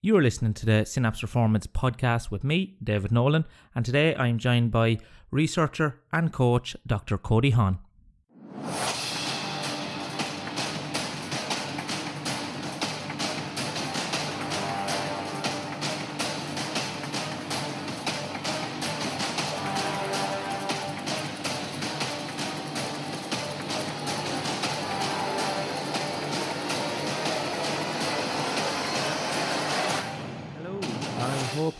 You are listening to the Synapse Performance podcast with me, David Nolan, and today I am joined by researcher and coach Dr. Cody Haun.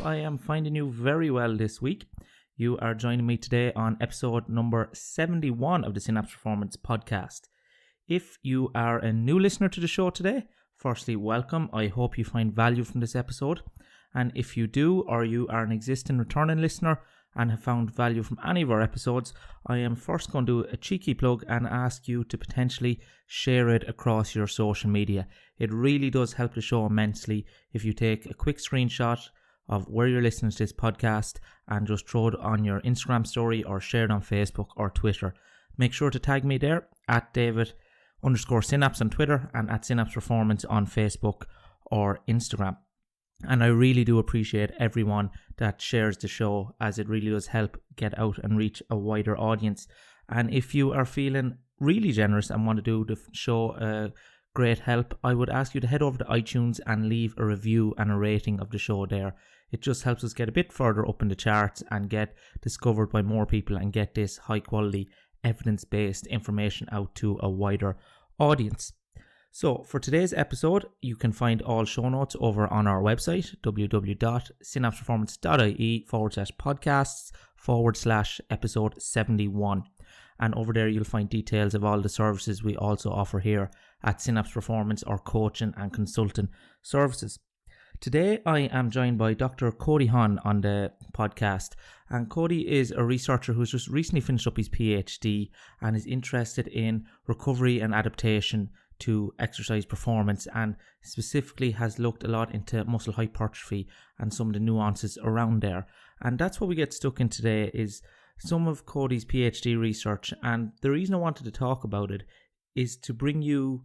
I am finding you very well this week. You are joining me today on episode number 71 of the Synapse Performance podcast. If you are a new listener to the show today, firstly, welcome. I hope you find value from this episode. And if you do, or you are an existing returning listener and have found value from any of our episodes, I am first going to do a cheeky plug and ask you to potentially share it across your social media. It really does help the show immensely if you take a quick screenshot of where you're listening to this podcast and just throw it on your Instagram story or share it on Facebook or Twitter. Make sure to tag me there at David_Synapse on Twitter and at Synapse Performance on Facebook or Instagram. And I really do appreciate everyone that shares the show, as it really does help get out and reach a wider audience. And if you are feeling really generous and want to do the show great help, I would ask you to head over to iTunes and leave a review and a rating of the show there. It just helps us get a bit further up in the charts and get discovered by more people and get this high quality evidence-based information out to a wider audience. So for today's episode, you can find all show notes over on our website, www.synapseperformance.ie/podcasts/episode 71. And over there, you'll find details of all the services we also offer here at Synapse Performance, or coaching and consulting services. Today, I am joined by Dr. Cody Haun on the podcast. And Cody is a researcher who's just recently finished up his PhD and is interested in recovery and adaptation to exercise performance, and specifically has looked a lot into muscle hypertrophy and some of the nuances around there. And that's what we get stuck in today, is some of Cody's PhD research. And the reason I wanted to talk about it is to bring you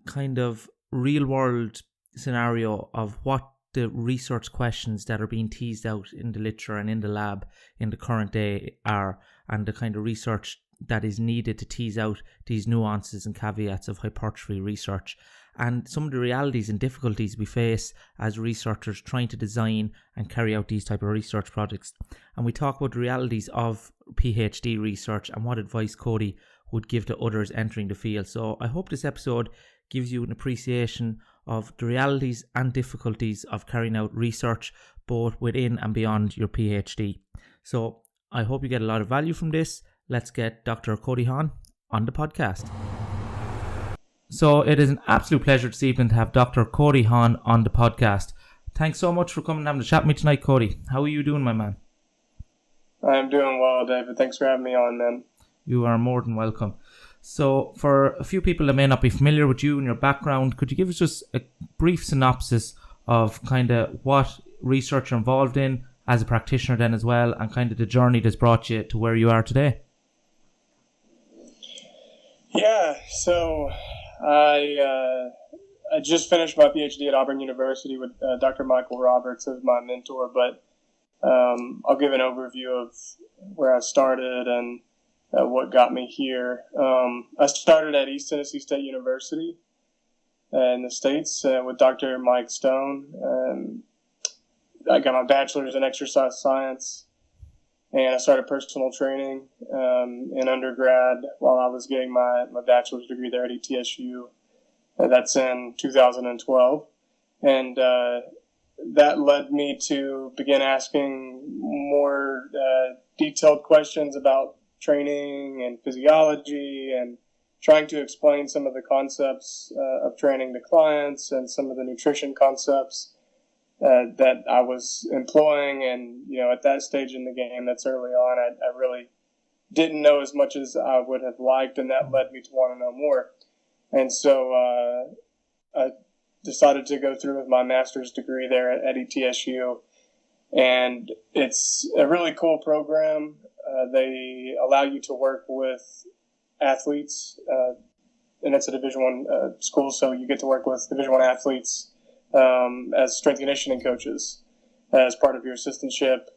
kind of real world scenario of what the research questions that are being teased out in the literature and in the lab in the current day are, and the kind of research that is needed to tease out these nuances and caveats of hypertrophy research, and some of the realities and difficulties we face as researchers trying to design and carry out these type of research projects. And we talk about the realities of PhD research and what advice Cody would give to others entering the field. So I hope this episode gives you an appreciation of the realities and difficulties of carrying out research both within and beyond your PhD. So I hope you get a lot of value from this. Let's get Dr. Cody Haun on the podcast. So it is an absolute pleasure this evening to have Dr. Cody Haun on the podcast. Thanks so much for coming and having a chat with me tonight, Cody. How are you doing, my man? I'm doing well, David. Thanks for having me on, man. You are more than welcome. So for a few people that may not be familiar with you and your background, could you give us just a brief synopsis of kind of what research you're involved in as a practitioner then as well, and kind of the journey that's brought you to where you are today? Yeah, so I just finished my PhD at Auburn University with Dr. Michael Roberts as my mentor, but I'll give an overview of where I started and what got me here. I started at East Tennessee State University in the States with Dr. Mike Stone. I got my bachelor's in exercise science, and I started personal training in undergrad while I was getting my bachelor's degree there at ETSU. That's in 2012. And that led me to begin asking more detailed questions about training and physiology, and trying to explain some of the concepts of training to clients and some of the nutrition concepts that I was employing. And, at that stage in the game, that's early on, I really didn't know as much as I would have liked, and that led me to want to know more. And so I decided to go through with my master's degree there at ETSU. And it's a really cool program. They allow you to work with athletes, and it's a Division I school, so you get to work with Division I athletes as strength conditioning coaches as part of your assistantship.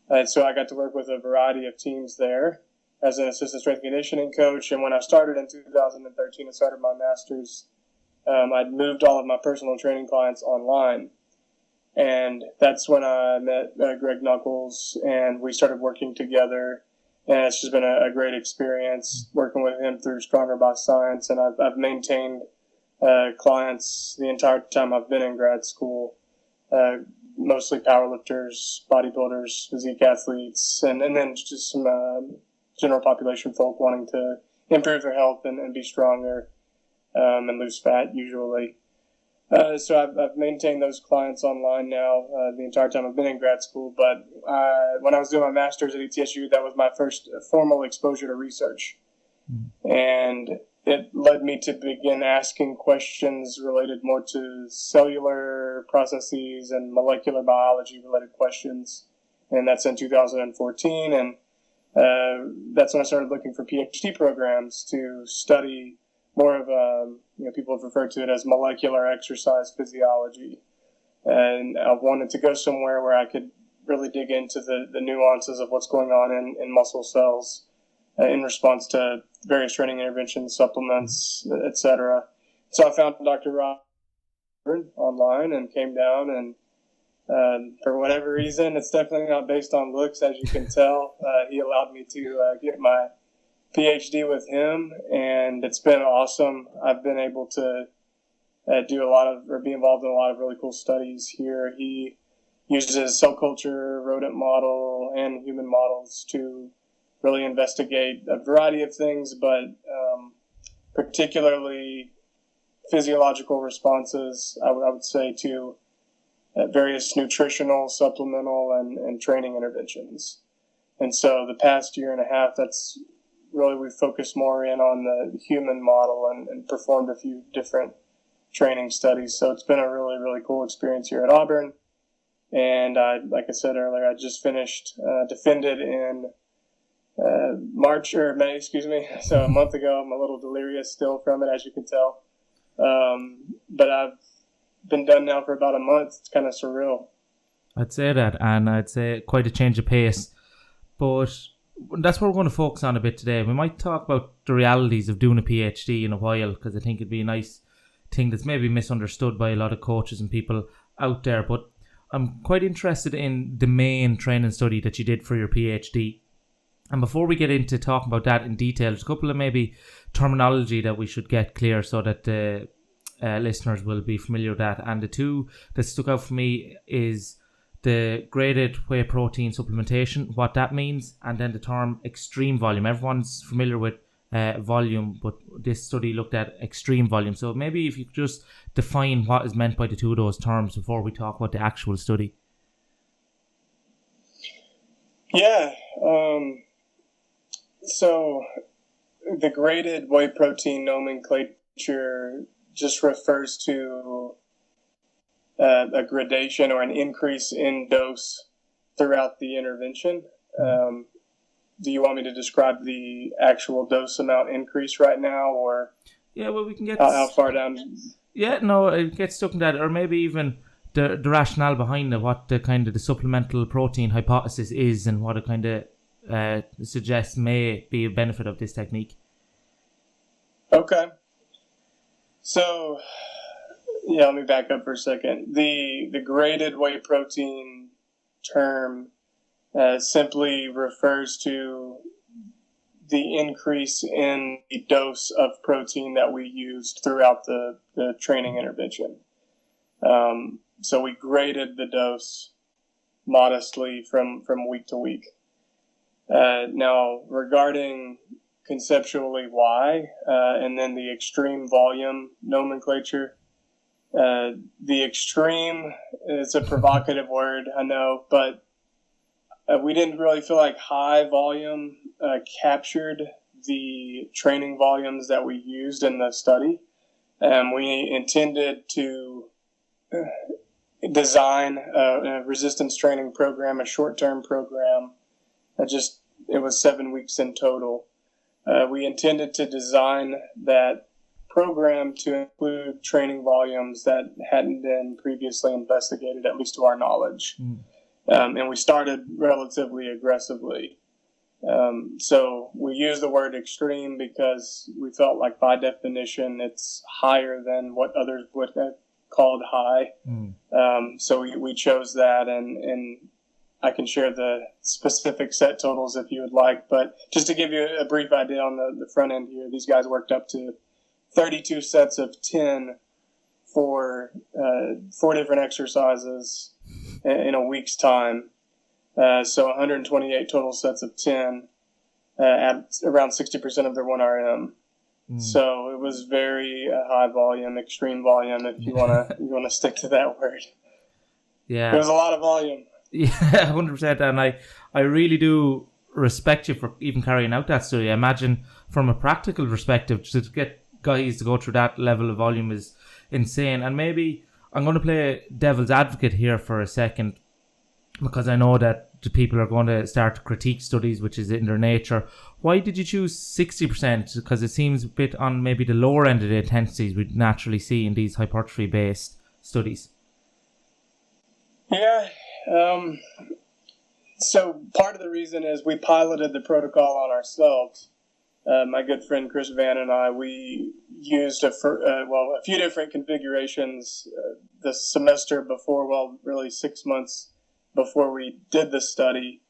And so I got to work with a variety of teams there as an assistant strength conditioning coach. And when I started in 2013 and started my master's, I'd moved all of my personal training clients online. And that's when I met Greg Knuckles, and we started working together. And it's just been a great experience working with him through Stronger by Science. And I've maintained clients the entire time I've been in grad school, mostly powerlifters, bodybuilders, physique athletes, and then just some general population folk wanting to improve their health and be stronger and lose fat usually. So I've maintained those clients online now the entire time I've been in grad school. But when I was doing my master's at ETSU, that was my first formal exposure to research. And it led me to begin asking questions related more to cellular processes and molecular biology related questions. And that's in 2014. And that's when I started looking for PhD programs to study more of, people have referred to it as molecular exercise physiology. And I wanted to go somewhere where I could really dig into the nuances of what's going on in muscle cells in response to various training interventions, supplements, etc. So I found Dr. Robert online and came down, and for whatever reason, it's definitely not based on looks, as you can tell. He allowed me to get my PhD with him, and it's been awesome. I've been able to be involved in a lot of really cool studies here. He uses cell culture, rodent model, and human models to really investigate a variety of things, but particularly physiological responses, I would say, to various nutritional, supplemental, and training interventions. And so the past year and a half, that's really, we focused more in on the human model and performed a few different training studies. So it's been a really, really cool experience here at Auburn. And like I said earlier, I just finished, defended in May, so a month ago. I'm a little delirious still from it, as you can tell. But I've been done now for about a month. It's kind of surreal. I'd say that, and I'd say quite a change of pace. But that's what we're going to focus on a bit today. We might talk about the realities of doing a PhD in a while, because I think it'd be a nice thing that's maybe misunderstood by a lot of coaches and people out there. But I'm quite interested in the main training study that you did for your PhD. And before we get into talking about that in detail, there's a couple of maybe terminology that we should get clear so that the listeners will be familiar with that. And the two that stuck out for me is the graded whey protein supplementation, what that means, and then the term extreme volume. Everyone's familiar with volume, but this study looked at extreme volume. So maybe if you could just define what is meant by the two of those terms before we talk about the actual study. Yeah. So the graded whey protein nomenclature just refers to a gradation or an increase in dose throughout the intervention. Do you want me to describe the actual dose amount increase right now, or yeah, well, we can get how far down? Yeah, no, it gets stuck in that, or maybe even the rationale behind it, what the kind of the supplemental protein hypothesis is, and what it kind of suggests may be a benefit of this technique. Okay. So, yeah, let me back up for a second. The graded whey protein term simply refers to the increase in the dose of protein that we used throughout the training intervention. So we graded the dose modestly from week to week. Now, regarding conceptually why, and then the extreme volume nomenclature, the extreme is a provocative word, I know, but we didn't really feel like high volume captured the training volumes that we used in the study. We intended to design a resistance training program, a short-term program. It was 7 weeks in total. We intended to design that programmed to include training volumes that hadn't been previously investigated, at least to our knowledge. And we started relatively aggressively. So we use the word extreme because we felt like by definition it's higher than what others would have called high. So we chose that, and I can share the specific set totals if you would like. But just to give you a brief idea on the front end here, these guys worked up to 32 sets of 10 for 4 different exercises in a week's time. So 128 total sets of 10 at around 60% of their 1RM. So it was very high volume, extreme volume, if you want to stick to that word. Yeah. It was a lot of volume. Yeah, 100%. And I really do respect you for even carrying out that study. I imagine from a practical perspective, to get guys to go through that level of volume is insane. And maybe I'm going to play devil's advocate here for a second, because I know that the people are going to start to critique studies, which is in their nature. Why did you choose 60%? Because it seems a bit on maybe the lower end of the intensities we'd naturally see in these hypertrophy-based studies. Yeah. So part of the reason is we piloted the protocol on ourselves. My good friend Chris Van and I, we used a few different configurations the semester before, really 6 months before we did the study.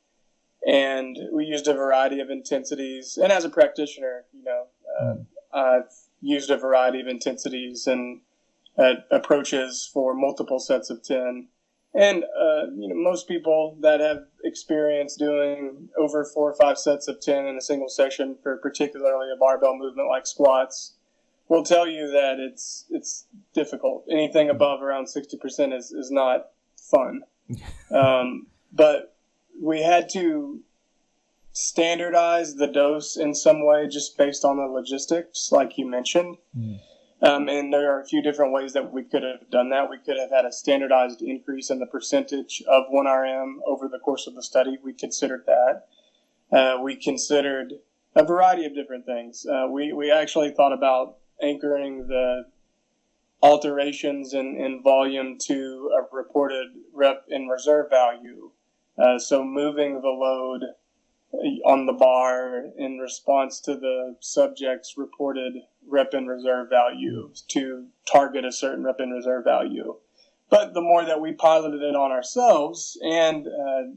And we used a variety of intensities. And as a practitioner, I've used a variety of intensities and approaches for multiple sets of 10. And, most people that have experience doing over 4 or 5 sets of 10 in a single session for particularly a barbell movement like squats will tell you that it's difficult. Anything above around 60% is not fun. But we had to standardize the dose in some way just based on the logistics, like you mentioned. And there are a few different ways that we could have done that. We could have had a standardized increase in the percentage of 1RM over the course of the study. We considered that. We considered a variety of different things. We actually thought about anchoring the alterations in volume to a reported rep in reserve value. So moving the load on the bar in response to the subject's reported rep in reserve value to target a certain rep in reserve value. But the more that we piloted it on ourselves and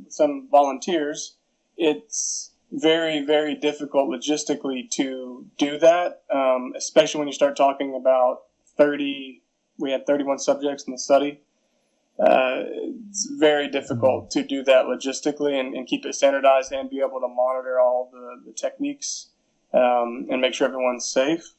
some volunteers, it's very, very difficult logistically to do that, especially when you start talking about we had 31 subjects in the study. It's very difficult to do that logistically and keep it standardized and be able to monitor all the techniques and make sure everyone's safe.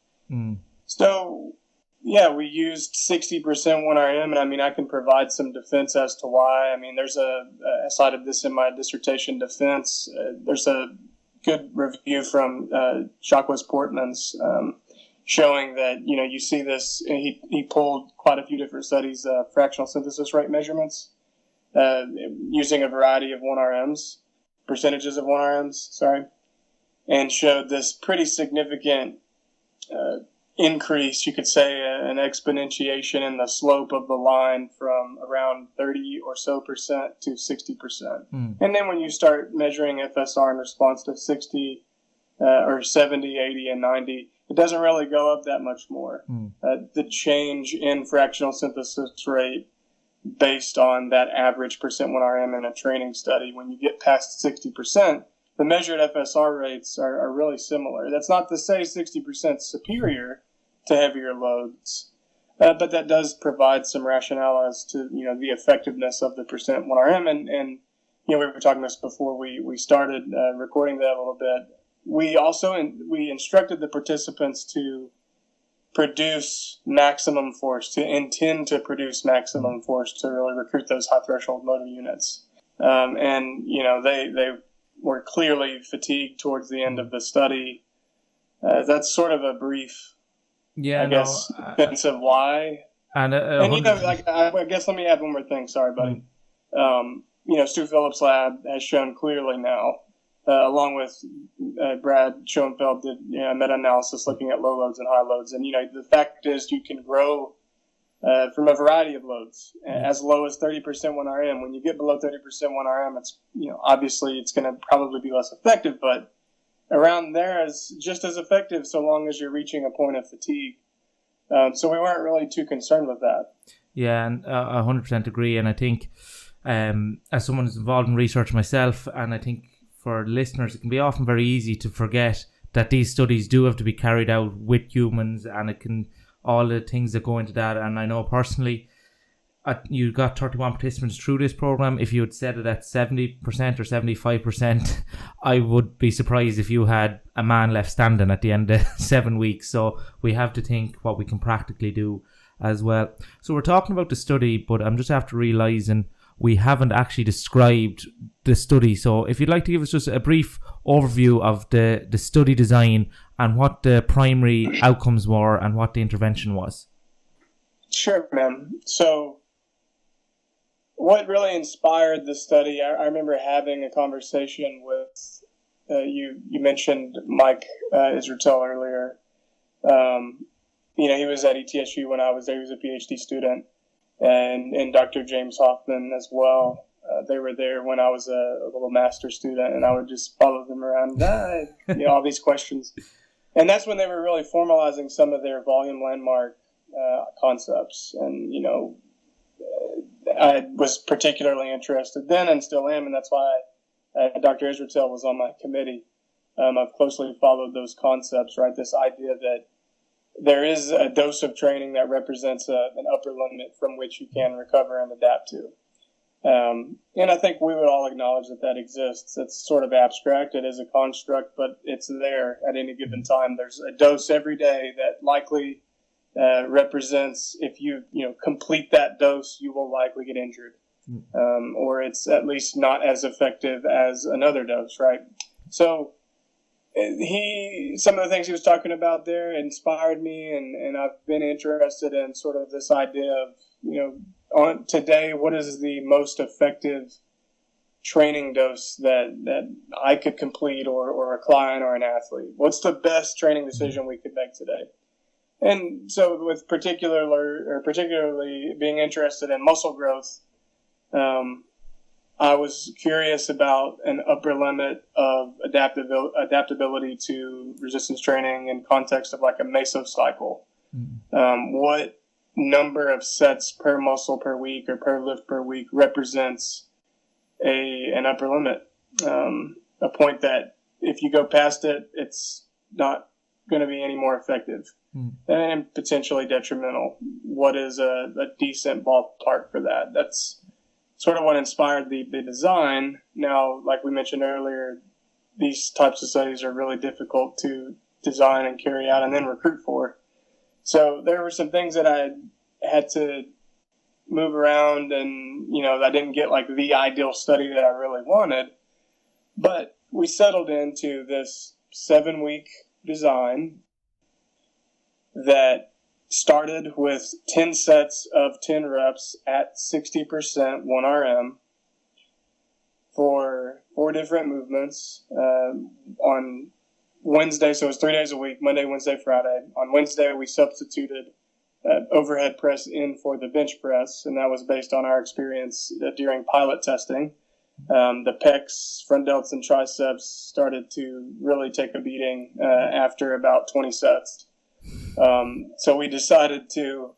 So, yeah, we used 60% 1RM, and I can provide some defense as to why. There's I cited this in my dissertation defense. There's a good review from Jacques Portman's showing that, you see this, and he pulled quite a few different studies, fractional synthesis rate measurements, using a variety of 1RMs, percentages of 1RMs, and showed this pretty significant increase, you could say, an exponentiation in the slope of the line from around 30 or so percent to 60%. And then when you start measuring FSR in response to 60 or 70, 80, and 90, it doesn't really go up that much more. The change in fractional synthesis rate based on that average percent 1RM in a training study, when you get past 60%, the measured FSR rates are really similar. That's not to say 60% superior to heavier loads, but that does provide some rationale as to the effectiveness of the percent 1RM. And we were talking this before we started recording that a little bit. We also we instructed the participants to produce maximum force, to intend to produce maximum force to really recruit those high threshold motor units. And they were clearly fatigued towards the end of the study. That's sort of a brief, sense of why. And I guess let me add one more thing. Sorry, buddy. Stu Phillips' lab has shown clearly now along with Brad Schoenfeld did meta-analysis looking at low loads and high loads. And, the fact is you can grow from a variety of loads, as low as 30% 1RM. When you get below 30% 1RM, it's, obviously it's going to probably be less effective, but around there is just as effective so long as you're reaching a point of fatigue. So we weren't really too concerned with that. Yeah, and I 100% agree. And I think as someone who's involved in research myself, and I think for listeners, it can be often very easy to forget that these studies do have to be carried out with humans, and it can all the things that go into that. And I know personally, you got 31 participants through this program. If you had said it at 70% or 75%, I would be surprised if you had a man left standing at the end of 7 weeks. So we have to think what we can practically do as well. So we're talking about the study, but I'm just after realizing we haven't actually described the study. So if you'd like to give us just a brief overview of the study design and what the primary outcomes were and what the intervention was. Sure, man. So what really inspired the study, I remember having a conversation with, you mentioned Mike Israetel earlier. He was at ETSU when I was there. He was a PhD student. And Dr. James Hoffman as well. They were there when I was a little master student, and I would just follow them around, all these questions. And that's when they were really formalizing some of their volume landmark concepts. And, I was particularly interested then and still am, and that's why Dr. Israetel was on my committee. I've closely followed those concepts, right? This idea that there is a dose of training that represents an upper limit from which you can recover and adapt to. And I think we would all acknowledge that exists. It's sort of abstract. It is a construct, but it's there at any given time. There's a dose every day that likely represents, if you complete that dose, you will likely get injured. Or it's at least not as effective as another dose, right? So some of the things he was talking about there inspired me, and I've been interested in sort of this idea of, on today, what is the most effective training dose that I could complete or a client or an athlete? What's the best training decision we could make today? And so with particularly being interested in muscle growth, I was curious about an upper limit of adaptability to resistance training in context of like a mesocycle. What number of sets per muscle per week or per lift per week represents an upper limit? A point that if you go past it, it's not going to be any more effective and potentially detrimental. What is a decent ballpark for that? That's sort of what inspired the design. Now, like we mentioned earlier, these types of studies are really difficult to design and carry out and then recruit for. So there were some things that I had to move around, and, I didn't get like the ideal study that I really wanted. But we settled into this 7-week design that started with 10 sets of 10 reps at 60% 1RM for 4 different movements on Wednesday. So it was 3 days a week, Monday, Wednesday, Friday. On Wednesday, we substituted overhead press in for the bench press, and that was based on our experience during pilot testing. The pecs, front delts, and triceps started to really take a beating after about 20 sets. So we decided to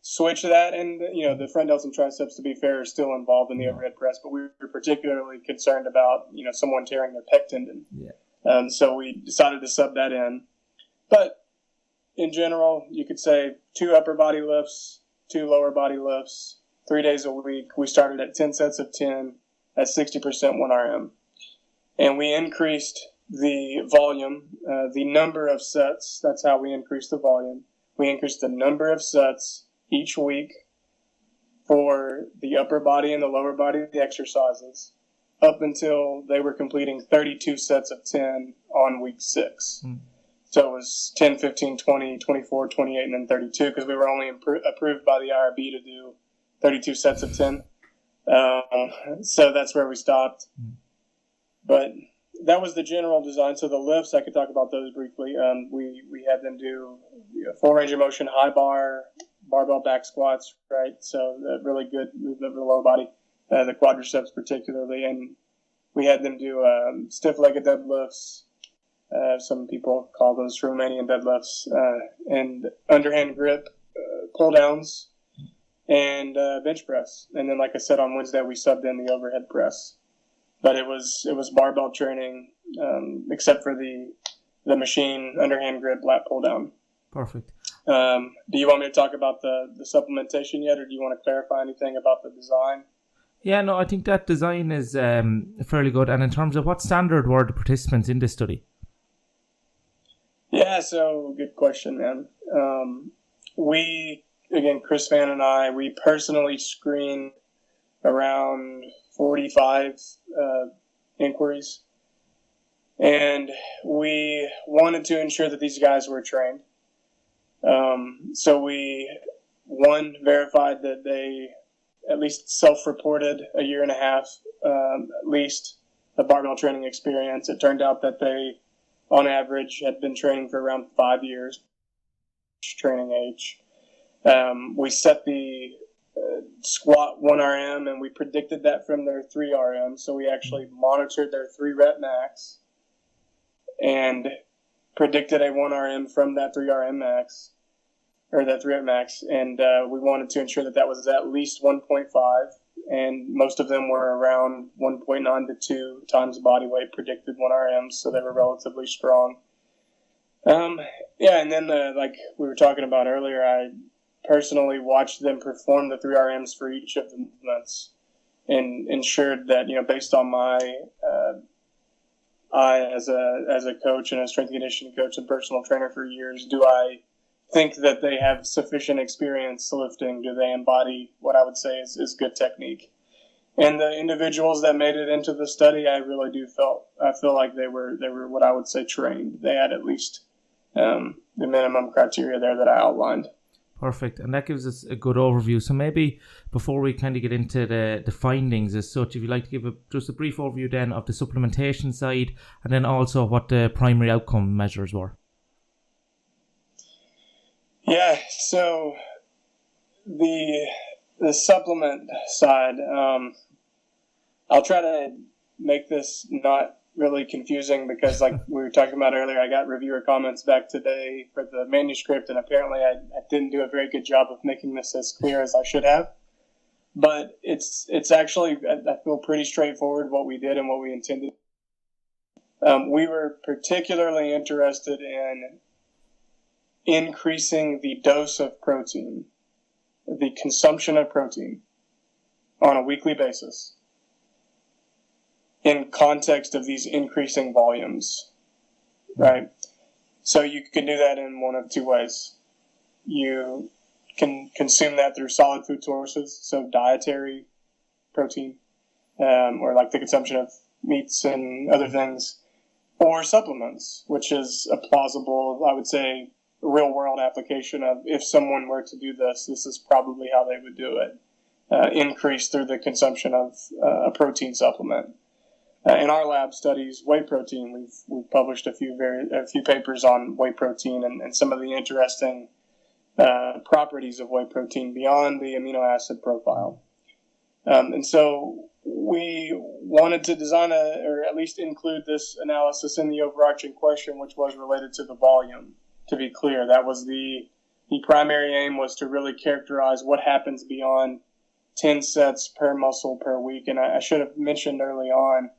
switch that, and the front delts and triceps, to be fair, are still involved in the overhead press, but we were particularly concerned about someone tearing their pec tendon. So we decided to sub that in. But in general, you could say 2 upper body lifts, 2 lower body lifts, 3 days a week. We started at 10 sets of 10 at 60% 1RM, and we increased the volume, the number of sets. That's how we increased the volume. We increased the number of sets each week for the upper body and the lower body exercises up until they were completing 32 sets of 10 on week 6. So it was 10, 15, 20, 24, 28, and then 32, because we were only approved by the IRB to do 32 sets of 10. So that's where we stopped. But that was the general design. So the lifts, I could talk about those briefly. We had them do full range of motion, high bar, barbell back squats, right? So really good movement of the lower body, the quadriceps particularly. And we had them do stiff-legged deadlifts. Some people call those Romanian deadlifts, and underhand grip pull downs, and bench press. And then, like I said, on Wednesday we subbed in the overhead press. But it was barbell training, except for the machine underhand grip lat pull down. Perfect. Do you want me to talk about the supplementation yet, or do you want to clarify anything about the design? Yeah, no, I think that design is fairly good. And in terms of what standard were the participants in this study? Yeah, so good question, man. Chris Van and I, we personally screened around 45 inquiries. And we wanted to ensure that these guys were trained. So we, verified that they at least self-reported a year and a half, at least, the barbell training experience. It turned out that they, on average, had been training for around 5 years, training age. We set the squat 1 RM, and we predicted that from their 3 RM. So we actually monitored their 3 rep max and predicted a 1 RM from that 3 RM max, or that 3 rep max. And we wanted to ensure that that was at least 1.5, and most of them were around 1.9 to 2 times body weight predicted 1 RM, so they were relatively strong. And then like we were talking about earlier, I personally watched them perform the 3 RMs for each of the movements and ensured that, based on my I as a coach and a strength and conditioning coach and personal trainer for years, do I think that they have sufficient experience lifting? Do they embody what I would say is good technique? And the individuals that made it into the study, I really I feel like they were what I would say trained. They had at least the minimum criteria there that I outlined. Perfect. And that gives us a good overview. So maybe before we kind of get into the findings as such, if you'd like to give just a brief overview then of the supplementation side, and then also what the primary outcome measures were. Yeah, so the supplement side, I'll try to make this not really confusing, because like we were talking about earlier, I got reviewer comments back today for the manuscript, and apparently I didn't do a very good job of making this as clear as I should have. But it's actually, I feel, pretty straightforward what we did and what we intended. We were particularly interested in increasing the dose of protein, the consumption of protein on a weekly basis in context of these increasing volumes, right? So you can do that in one of 2 ways. You can consume that through solid food sources, so dietary protein, or like the consumption of meats and other things, or supplements, which is a plausible, I would say, real-world application of, if someone were to do this, this is probably how they would do it. Increase through the consumption of a protein supplement. In our lab studies, whey protein, we've published a few papers on whey protein and some of the interesting properties of whey protein beyond the amino acid profile. And so we wanted to design or at least include this analysis in the overarching question, which was related to the volume. To be clear, that was the primary aim, was to really characterize what happens beyond 10 sets per muscle per week. And I should have mentioned early on,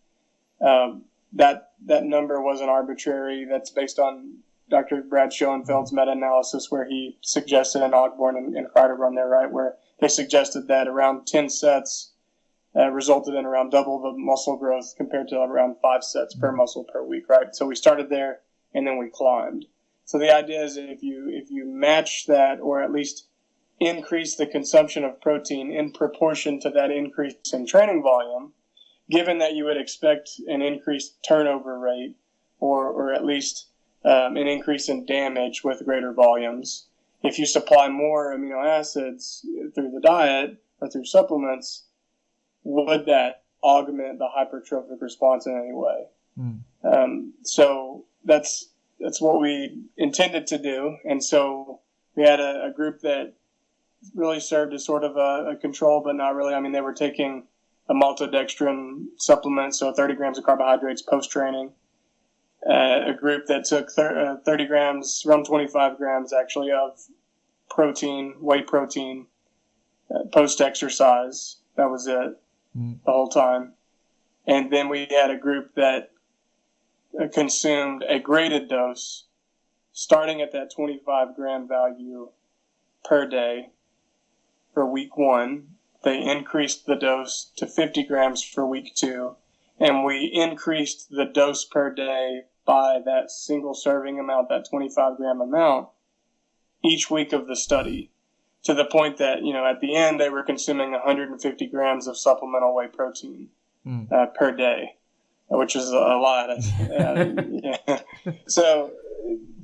that number wasn't arbitrary. That's based on Dr. Brad Schoenfeld's meta-analysis, where he suggested, and Auburn and Enquire run there, right, where they suggested that around 10 sets resulted in around double the muscle growth compared to around 5 sets per muscle per week, right? So we started there and then we climbed. So the idea is, if you match that, or at least increase the consumption of protein in proportion to that increase in training volume, given that you would expect an increased turnover rate, or at least an increase in damage with greater volumes, if you supply more amino acids through the diet or through supplements, would that augment the hypertrophic response in any way? So that's what we intended to do. And so we had a group that really served as sort of a control, but not really. I mean, they were taking a maltodextrin supplement, so 30 grams of carbohydrates post-training. A group that took 30 grams, around 25 grams actually, of protein, whey protein, post-exercise. That was it the whole time. And then we had a group that consumed a graded dose, starting at that 25 gram value per day for week 1. They increased the dose to 50 grams for week 2, and we increased the dose per day by that single serving amount, that 25 gram amount, each week of the study, to the point that, at the end they were consuming 150 grams of supplemental whey protein per day, which is a lot. So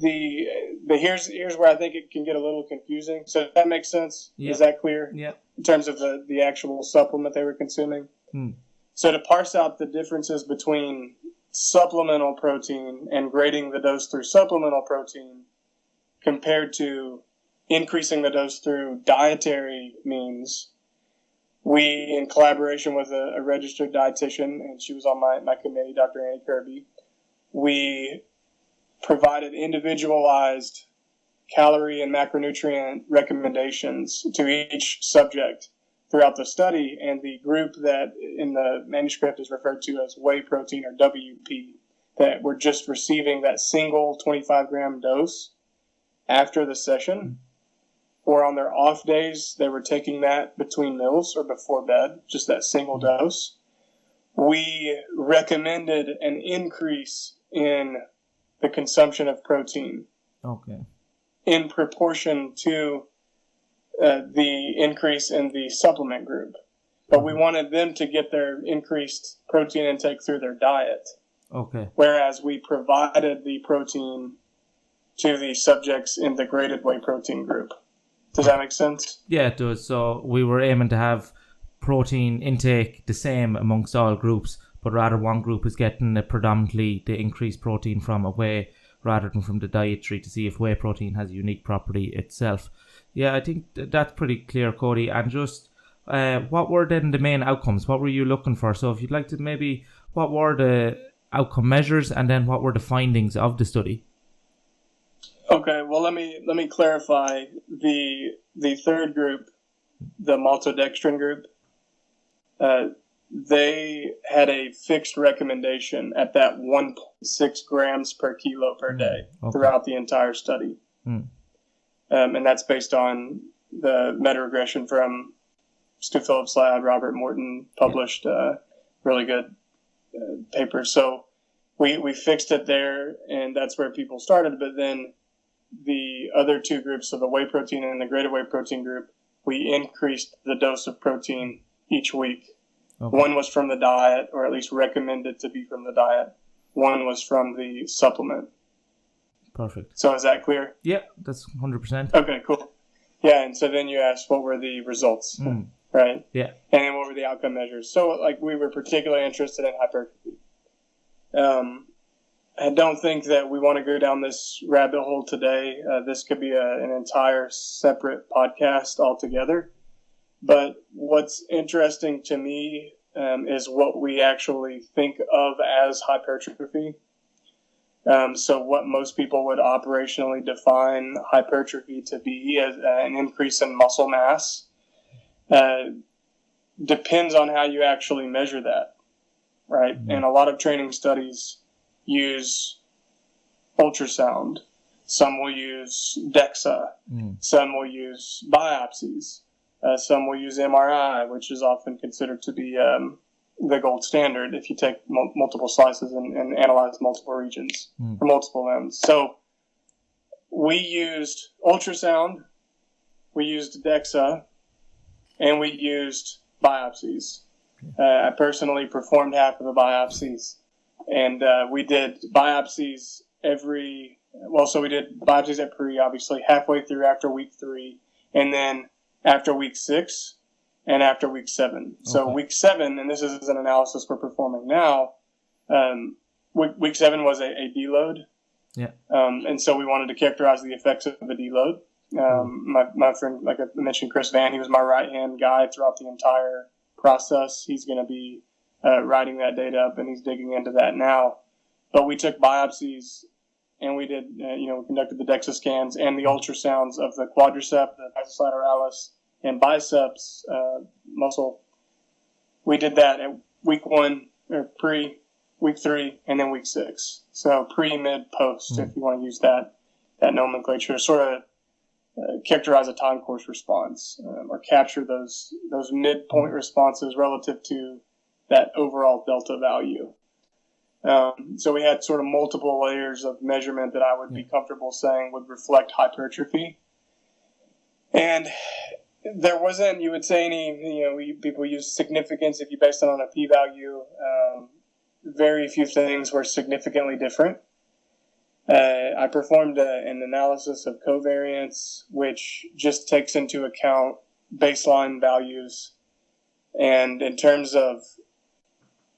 here's where I think it can get a little confusing. So if that makes sense, Is that clear? Yeah. In terms of the actual supplement they were consuming. So to parse out the differences between supplemental protein and grading the dose through supplemental protein compared to increasing the dose through dietary means, we, in collaboration with a registered dietitian, and she was on my committee, Dr. Annie Kirby, we provided individualized calorie and macronutrient recommendations to each subject throughout the study, and the group that in the manuscript is referred to as whey protein, or WP, that were just receiving that single 25 gram dose after the session, or on their off days, they were taking that between meals or before bed, just that single dose. We recommended an increase in the consumption of protein. Okay. In proportion to the increase in the supplement group. But we wanted them to get their increased protein intake through their diet. Okay. Whereas we provided the protein to the subjects in the graded whey protein group. Does that make sense? Yeah, it does. So we were aiming to have protein intake the same amongst all groups, but rather one group is getting predominantly the increased protein from a whey rather than from the dietary, to see if whey protein has a unique property itself. Yeah, I think that's pretty clear, Cody. And just what were then the main outcomes? What were you looking for? So if you'd like to what were the outcome measures, and then what were the findings of the study? Okay, well, let me clarify. The third group, the maltodextrin group, they had a fixed recommendation at that 1.6 grams per kilo per day throughout the entire study. And that's based on the meta-regression from Stu Phillips lab, Robert Morton published really good papers. So we fixed it there, and that's where people started. But then the other two groups, so the whey protein and the graded whey protein group, we increased the dose of protein each week. Okay. One was from the diet, or at least recommended to be from the diet. One was from the supplement. Perfect. So is that clear? Yeah, that's 100%. Okay, cool. Yeah, and so then you asked what were the results, right? Yeah. And then what were the outcome measures? So, we were particularly interested in hypertrophy. I don't think that we want to go down this rabbit hole today. This could be an entire separate podcast altogether. But what's interesting to me is what we actually think of as hypertrophy. So what most people would operationally define hypertrophy to be as an increase in muscle mass depends on how you actually measure that, right? And a lot of training studies use ultrasound. Some will use DEXA. Some will use biopsies. Some will use MRI, which is often considered to be the gold standard if you take multiple slices and analyze multiple regions or multiple limbs. So we used ultrasound, we used DEXA, and we used biopsies. I personally performed half of the biopsies, and we did biopsies we did biopsies at obviously halfway through after week 3, and then after week 6 and after week 7. So week 7, and this is an analysis we're performing now, week 7 was a deload. Yeah. And so we wanted to characterize the effects of a deload. My friend, like I mentioned, Chris Van, he was my right-hand guy throughout the entire process. He's going to be writing that data up, and he's digging into that now. But we took biopsies, and we did, we conducted the DEXA scans and the ultrasounds of the quadricep, the bicep lateralis, and biceps muscle. We did that at week 1, or week 3, and then week 6. So pre, mid, post, if you want to use that nomenclature, sort of characterize a time course response or capture those midpoint responses relative to that overall delta value. So we had sort of multiple layers of measurement that I would be comfortable saying would reflect hypertrophy. And there wasn't, you would say, any, people use significance if you based it on a p-value. Very few things were significantly different. I performed an analysis of covariance, which just takes into account baseline values. And in terms of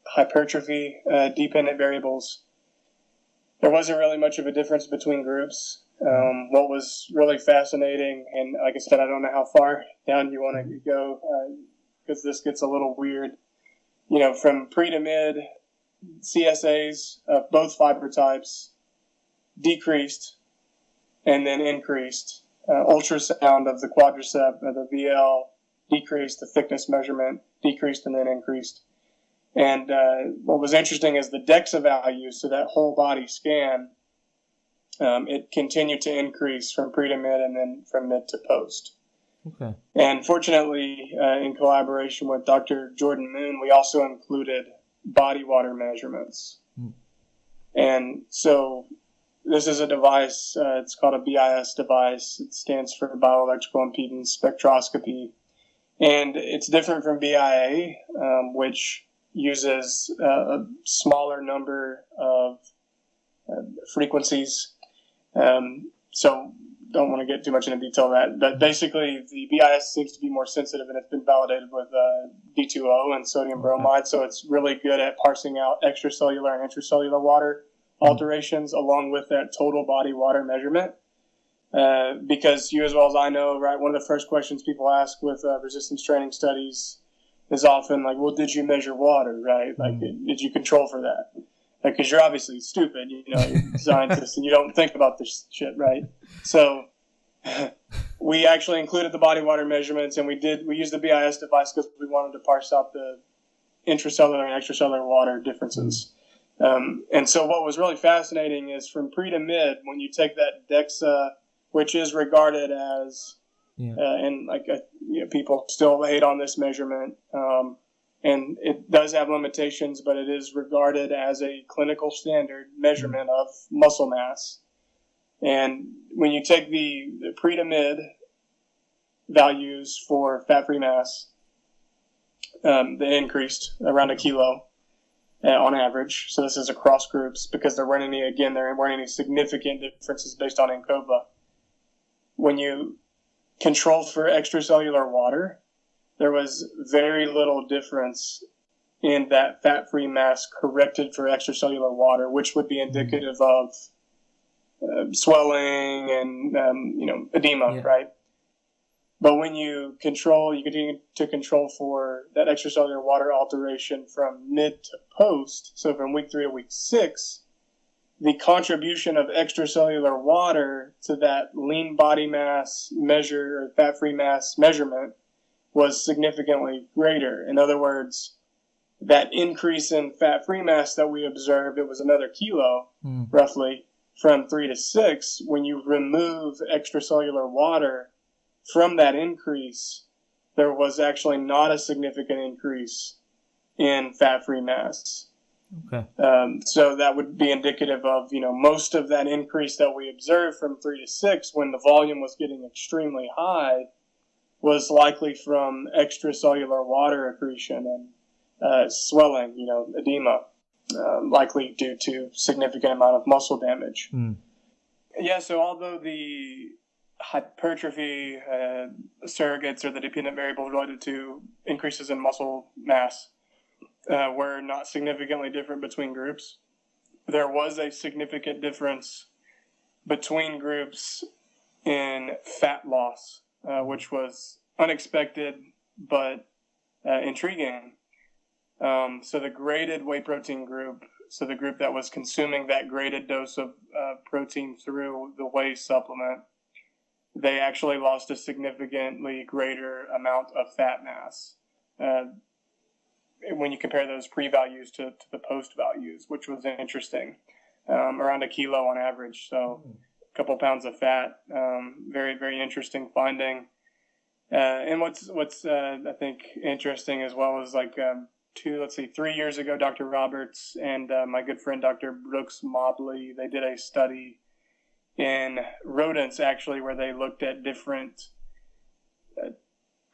hypertrophy dependent variables, there wasn't really much of a difference between groups. What was really fascinating, and like I said, I don't know how far down you want to go because this gets a little weird. From pre to mid, CSAs of both fiber types decreased and then increased. Ultrasound of the quadricep, the VL, decreased. The thickness measurement decreased and then increased. And what was interesting is the DEXA value, so that whole body scan, it continued to increase from pre to mid and then from mid to post. Okay. And fortunately, in collaboration with Dr. Jordan Moon, we also included body water measurements. And so this is a device, it's called a BIS device. It stands for bioelectrical impedance spectroscopy. And it's different from BIA, which uses a smaller number of frequencies. So don't want to get too much into detail of that. But basically, the BIS seems to be more sensitive, and it's been validated with D2O and sodium bromide. So it's really good at parsing out extracellular and intracellular water alterations along with that total body water measurement. Because you as well as I know, right, one of the first questions people ask with resistance training studies is often like, well, did you measure water, right? Like, did you control for that? Because you're obviously stupid, you're a scientist, and you don't think about this shit, right? So we actually included the body water measurements, and we used the BIS device because we wanted to parse out the intracellular and extracellular water differences. And so what was really fascinating is from pre to mid, when you take that DEXA, which is regarded as, people still hate on this measurement, and it does have limitations, but it is regarded as a clinical standard measurement of muscle mass. And when you take the pre to mid values for fat-free mass, they increased around 1 kilo on average. So this is across groups because there weren't any significant differences based on ANCOVA. When you control for extracellular water, there was very little difference in that fat-free mass corrected for extracellular water, which would be indicative of swelling and edema, right? But when you continue to control for that extracellular water alteration from mid to post, so from week 3 to week 6, the contribution of extracellular water to that lean body mass measure or fat-free mass measurement was significantly greater. In other words, that increase in fat-free mass that we observed, it was another kilo, roughly, from 3 to 6. When you remove extracellular water from that increase, there was actually not a significant increase in fat-free mass. Okay. So that would be indicative of, most of that increase that we observed from 3 to 6 when the volume was getting extremely high was likely from extracellular water accretion and swelling, edema, likely due to significant amount of muscle damage. Yeah, so although the hypertrophy surrogates or the dependent variables related to increases in muscle mass were not significantly different between groups, there was a significant difference between groups in fat loss, which was unexpected but intriguing. So the graded whey protein group, so the group that was consuming that graded dose of protein through the whey supplement, they actually lost a significantly greater amount of fat mass when you compare those pre-values to the post-values, which was interesting, around a kilo on average. So a couple pounds of fat, very, very interesting finding. And what's I think interesting as well is 3 years ago, Dr. Roberts and my good friend Dr. Brooks Mobley, they did a study in rodents actually where they looked at different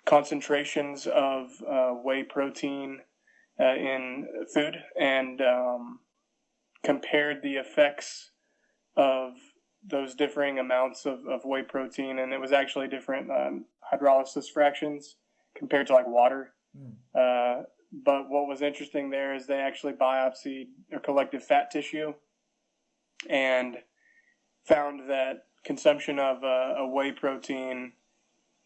concentrations of whey protein in food and compared the effects of those differing amounts of whey protein, and it was actually different hydrolysis fractions compared to like water. But what was interesting there is they actually biopsied or collected fat tissue and found that consumption of a whey protein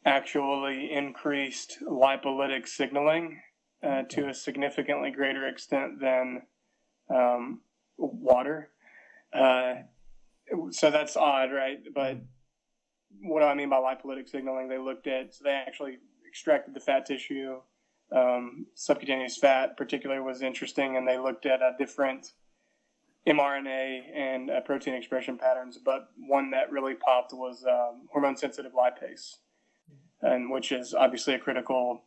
actually increased lipolytic signaling to a significantly greater extent than water. So that's odd, right? But what do I mean by lipolytic signaling? So they actually extracted the fat tissue. Subcutaneous fat particularly was interesting, and they looked at different mRNA and protein expression patterns, but one that really popped was hormone-sensitive lipase, and which is obviously a critical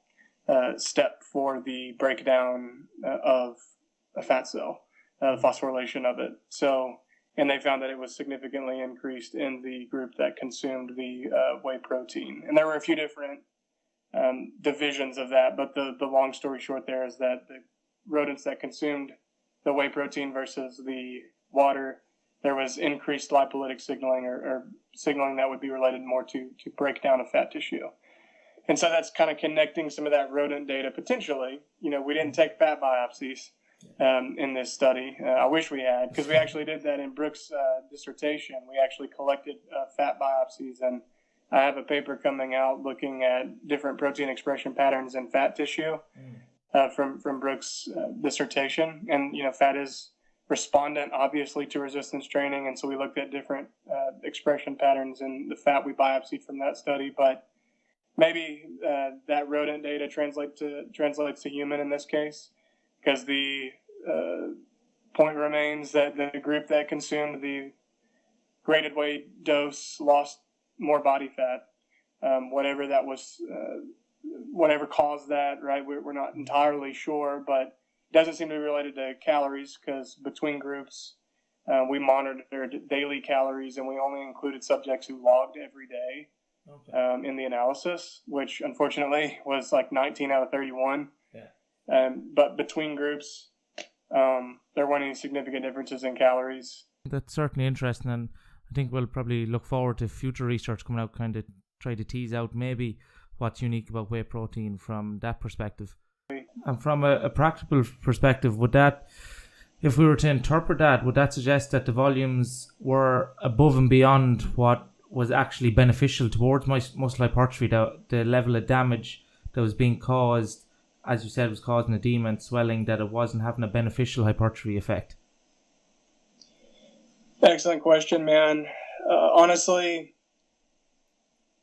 step for the breakdown of a fat cell, phosphorylation of it. So, and they found that it was significantly increased in the group that consumed the whey protein. And there were a few different divisions of that, but the long story short there is that the rodents that consumed the whey protein versus the water, there was increased lipolytic signaling or signaling that would be related more to breakdown of fat tissue. And so that's kind of connecting some of that rodent data potentially. We didn't take fat biopsies in this study. I wish we had, because we actually did that in Brooks' dissertation. We actually collected fat biopsies, and I have a paper coming out looking at different protein expression patterns in fat tissue from Brooks' dissertation. And, fat is respondent, obviously, to resistance training. And so we looked at different expression patterns in the fat we biopsied from that study. But maybe that rodent data translates to human in this case, because the point remains that the group that consumed the graded whey dose lost more body fat, whatever that was, whatever caused that, right? We're not entirely sure, but it doesn't seem to be related to calories, because between groups, we monitored daily calories, and we only included subjects who logged every day in the analysis, which unfortunately was like 19 out of 31. Yeah. But between groups, there weren't any significant differences in calories. That's certainly interesting, and I think we'll probably look forward to future research coming out, kind of try to tease out maybe what's unique about whey protein from that perspective. And from a practical perspective, would that, if we were to interpret that, would that suggest that the volumes were above and beyond what was actually beneficial towards muscle hypertrophy, the level of damage that was being caused, as you said, was causing edema and swelling, that it wasn't having a beneficial hypertrophy effect? Excellent question, man. Honestly,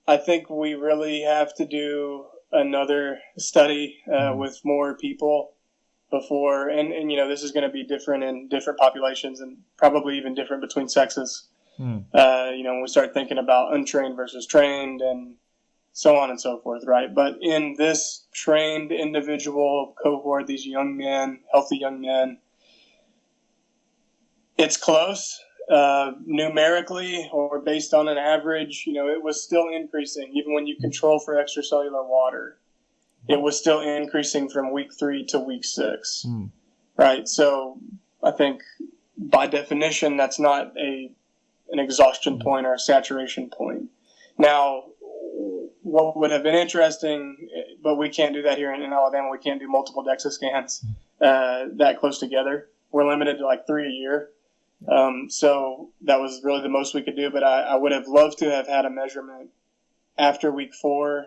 I think we really have to do another study with more people before, and this is going to be different in different populations and probably even different between sexes. When we start thinking about untrained versus trained and so on and so forth, right? But in this trained individual cohort, these young men, healthy young men, it's close. Numerically or based on an average, it was still increasing. Even when you control for extracellular water, it was still increasing from week 3 to week 6, right? So I think by definition, that's not an exhaustion point or a saturation point. Now, what would have been interesting, but we can't do that here in Alabama. We can't do multiple DEXA scans that close together. We're limited to like 3 a year. So that was really the most we could do, but I would have loved to have had a measurement after week 4,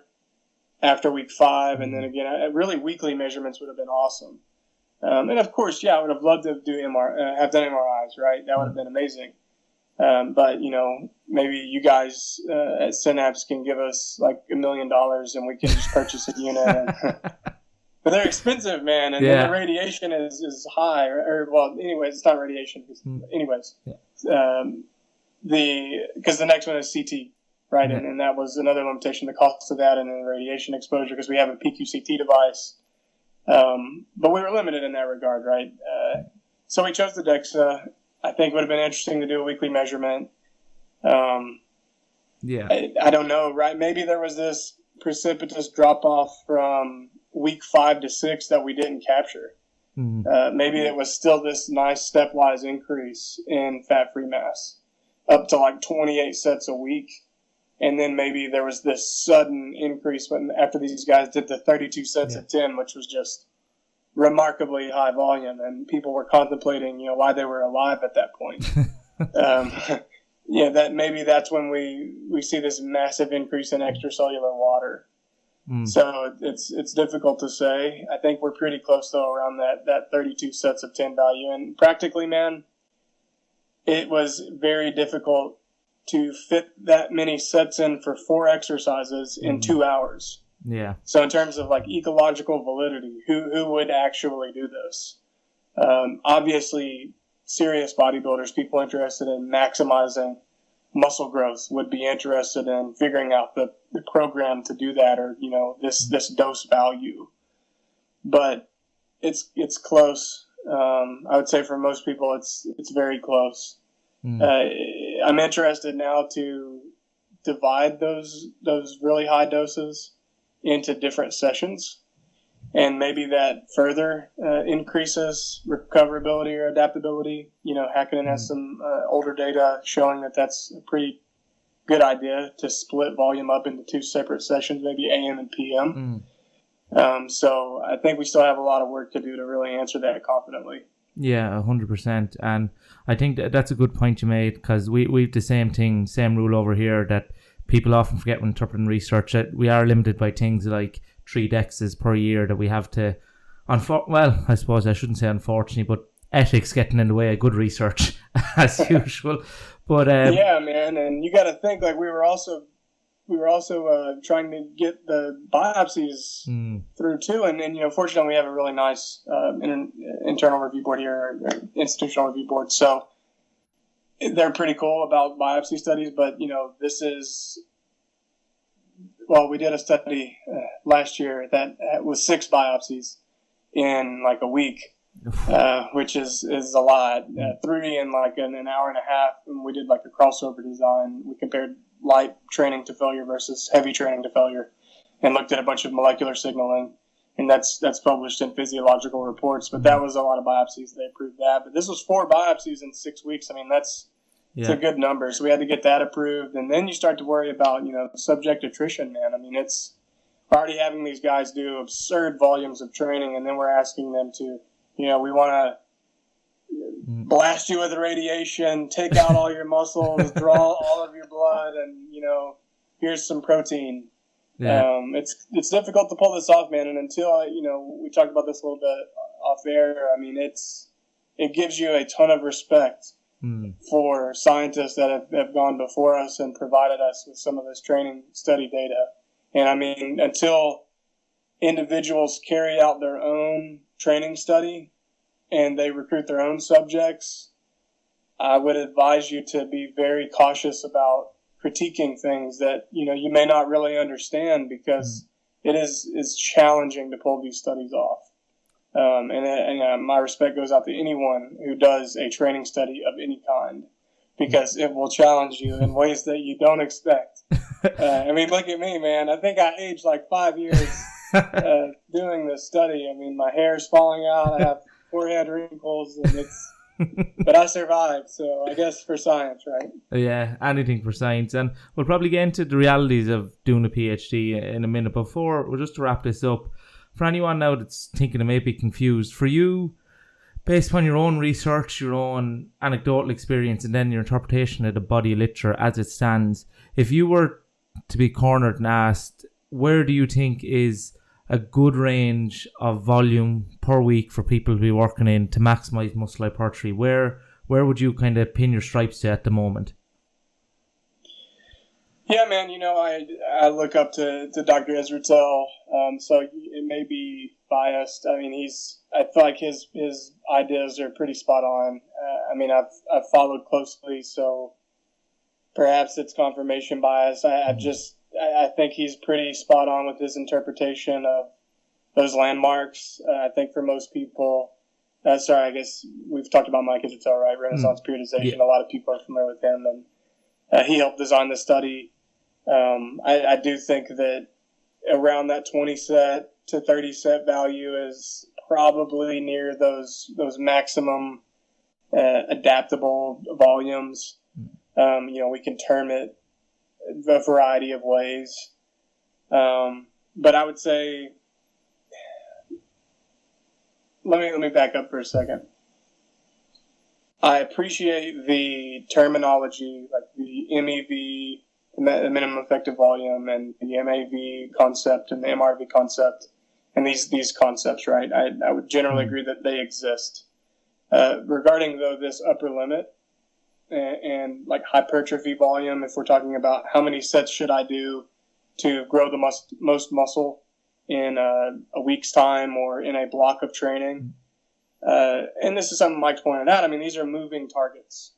after week 5, and then again, really weekly measurements would have been awesome. And of course, I would have loved to do have done MRIs, right? That would have been amazing. But maybe you guys at Synapse can give us like $1 million and we can just purchase a unit. But they're expensive, man, and then the radiation is high. Anyways, it's not radiation. Anyways, because the next one is CT, right? Mm-hmm. And that was another limitation, the cost of that, and then radiation exposure, because we have a PQCT device. But we were limited in that regard, right? So we chose the DEXA. I think it would have been interesting to do a weekly measurement. I don't know, right? Maybe there was this precipitous drop-off from week 5 to 6 that we didn't capture. Mm-hmm. Maybe it was still this nice stepwise increase in fat-free mass up to like 28 sets a week. And then maybe there was this sudden increase after these guys did the 32 sets at 10, which was just remarkably high volume, and people were contemplating, why they were alive at that point. That maybe that's when we see this massive increase in extracellular water. So it's difficult to say. I think we're pretty close though around that 32 sets of 10 value, and practically, man, it was very difficult to fit that many sets in for 4 exercises in 2 hours. Yeah. So in terms of like ecological validity, who would actually do this? Obviously, serious bodybuilders, people interested in maximizing muscle growth, would be interested in figuring out the program to do that, or this dose value. But it's close. I would say for most people, it's very close. I'm interested now to divide those really high doses into different sessions, and maybe that further increases recoverability or adaptability. Hackett has some older data showing that that's a pretty good idea to split volume up into 2 separate sessions, maybe AM and PM. So I think we still have a lot of work to do to really answer that confidently. Yeah, 100%. And I think that's a good point you made, because we've the same rule over here that people often forget when interpreting research, that we are limited by things like 3 DEXs per year that we have to, I suppose I shouldn't say unfortunately, but ethics getting in the way of good research as usual. But yeah, man, and you got to think, like, we were also trying to get the biopsies through too, and then fortunately we have a really nice internal review board here, institutional review board, so they're pretty cool about biopsy studies. But this is, we did a study last year that was 6 biopsies in like a week, which is a lot. 3 in like an hour and a half, and we did like a crossover design. We compared light training to failure versus heavy training to failure, and looked at a bunch of molecular signaling, and that's published in physiological reports. But that was a lot of biopsies. They approved that. But this was 4 biopsies in 6 weeks. I mean, it's a good number. So we had to get that approved, and then you start to worry about subject attrition, man. I mean, it's already having these guys do absurd volumes of training, and then we're asking them to, we want to blast you with radiation, take out all your muscles, draw all of your blood, and here's some protein. It's difficult to pull this off, man. And until we talked about this a little bit off air, I mean, it gives you a ton of respect for scientists that have gone before us and provided us with some of this training study data. And I mean, until individuals carry out their own training study and they recruit their own subjects, I would advise you to be very cautious about critiquing things that you may not really understand, because it is challenging to pull these studies off. And my respect goes out to anyone who does a training study of any kind, because it will challenge you in ways that you don't expect. I mean, look at me, man. I think I aged like 5 years doing this study. I mean, my hair's falling out. I have forehead wrinkles, and but I survived, so I guess for science, right? Yeah, anything for science. And we'll probably get into the realities of doing a PhD in a minute. Before, just to wrap this up, for anyone now that's thinking they may be confused, for you, based upon your own research, your own anecdotal experience, and then your interpretation of the body of literature as it stands, if you were to be cornered and asked, where do you think is a good range of volume per week for people to be working in to maximize muscle hypertrophy? Where would you kind of pin your stripes to at the moment? Yeah, man, I look up to Dr. Ezratel, so it may be biased. I mean, I feel like his ideas are pretty spot on. I've followed closely, so perhaps it's confirmation bias. I think he's pretty spot on with his interpretation of those landmarks. I think for most people, I guess we've talked about Mike Ezratel, right? Renaissance periodization. Yeah. A lot of people are familiar with him, and he helped design the study. I do think that around that 20 set to 30 set value is probably near those maximum adaptable volumes. We can term it a variety of ways. But I would say, let me back up for a second. I appreciate the terminology, like the MEV, the minimum effective volume, and the MAV concept and the MRV concept, and these concepts, right? I would generally agree that they exist. Regarding, though, this upper limit and like hypertrophy volume, if we're talking about how many sets should I do to grow the most muscle in a week's time or in a block of training, and this is something Mike pointed out, I mean, these are moving targets.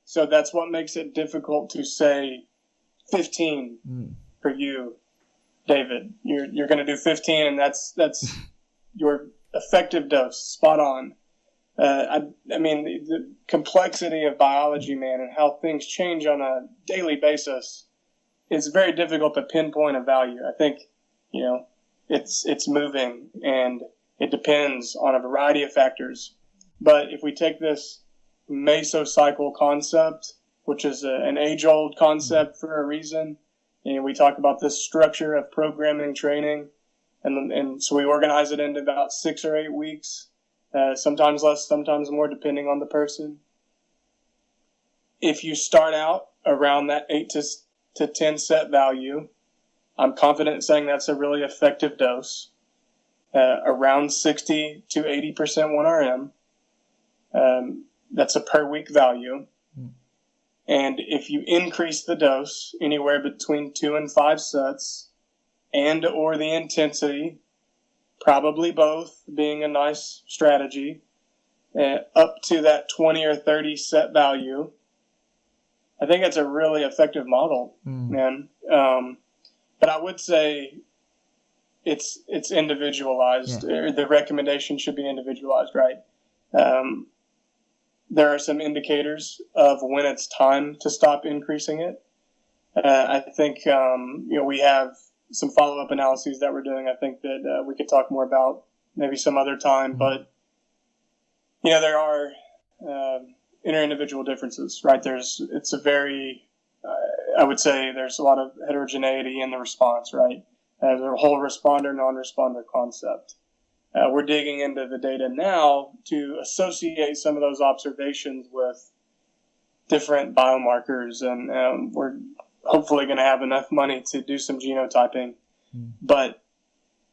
So that's what makes it difficult to say 15 for you, David. You're going to do 15, and that's your effective dose, spot on. The complexity of biology, man, and how things change on a daily basis, it's very difficult to pinpoint a value. I think, it's moving, and it depends on a variety of factors. But if we take this mesocycle concept, which is an age-old concept for a reason, and we talk about this structure of programming training, and so we organize it into about 6 or 8 weeks. Sometimes less, sometimes more, depending on the person. If you start out around that 8 to 10 set value, I'm confident in saying that's a really effective dose. Around 60 to 80% 1RM. That's a per week value. And if you increase the dose anywhere between 2 and 5 sets, and or the intensity, probably both being a nice strategy, up to that 20 or 30 set value, I think it's a really effective model, man. But I would say it's individualized. Yeah. The recommendation should be individualized, right? There are some indicators of when it's time to stop increasing it. I think we have some follow-up analyses that we're doing. I think that we could talk more about maybe some other time, but there are inter-individual differences, right? It's a very, I would say there's a lot of heterogeneity in the response, right? There's a whole responder, non-responder concept. We're digging into the data now to associate some of those observations with different biomarkers, and we're hopefully going to have enough money to do some genotyping, but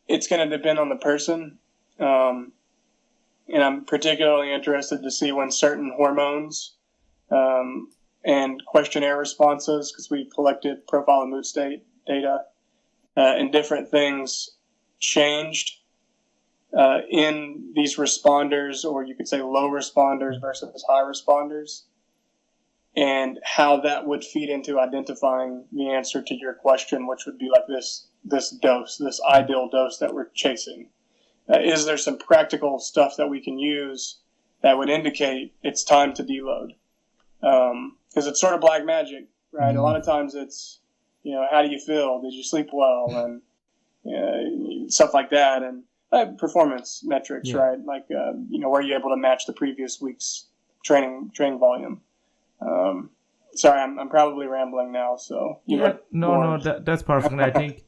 it's going to depend on the person. And I'm particularly interested to see when certain hormones and questionnaire responses, because we collected profile and mood state data, and different things changed in these responders, or you could say low responders versus high responders, and how that would feed into identifying the answer to your question, which would be like this dose, this ideal dose that we're chasing. Is there some practical stuff that we can use that would indicate it's time to deload? Because it's sort of black magic, right? A lot of times it's, how do you feel? Did you sleep well? And stuff like that. And performance metrics, right? Like, were you able to match the previous week's training volume? Sorry, I'm probably rambling now. So that's perfect. And I think,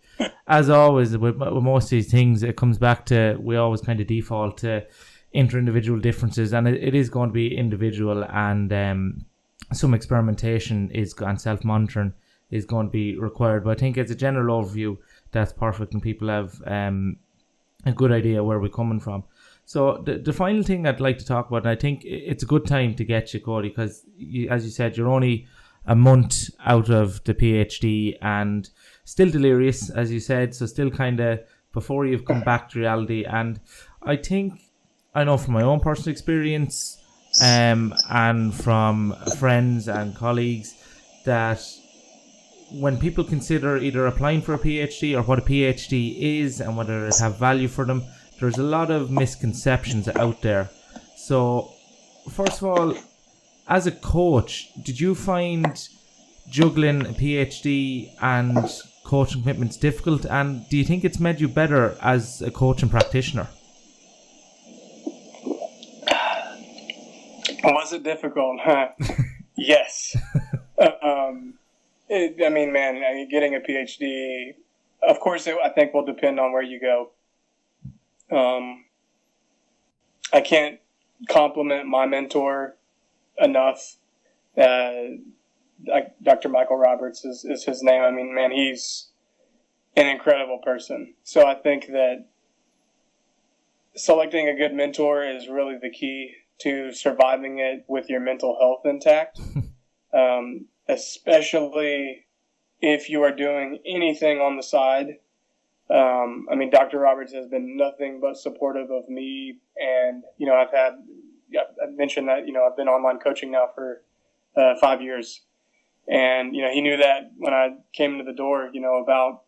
as always, with most of these things, it comes back to, we always kind of default to, inter-individual differences, and it is going to be individual, and some experimentation and self-monitoring is going to be required. But I think as a general overview, that's perfect, and people have a good idea where we're coming from. So the final thing I'd like to talk about, and I think it's a good time to get you, Cody, because as you said, you're only a month out of the PhD and still delirious, as you said, so still kind of before you've come back to reality. And I know from my own personal experience and from friends and colleagues that when people consider either applying for a PhD or what a PhD is and whether it have value for them, there's a lot of misconceptions out there. So first of all, as a coach, did you find juggling a PhD and coaching commitments difficult? And do you think it's made you better as a coach and practitioner? Was it difficult? Yes. Getting a PhD, of course, I think will depend on where you go. I can't compliment my mentor enough. Dr. Michael Roberts is his name. I mean, man, he's an incredible person. So I think that selecting a good mentor is really the key to surviving it with your mental health intact, especially if you are doing anything on the side. Dr. Roberts has been nothing but supportive of me, and I've mentioned that I've been online coaching now for 5 years, and he knew that when I came into the door, about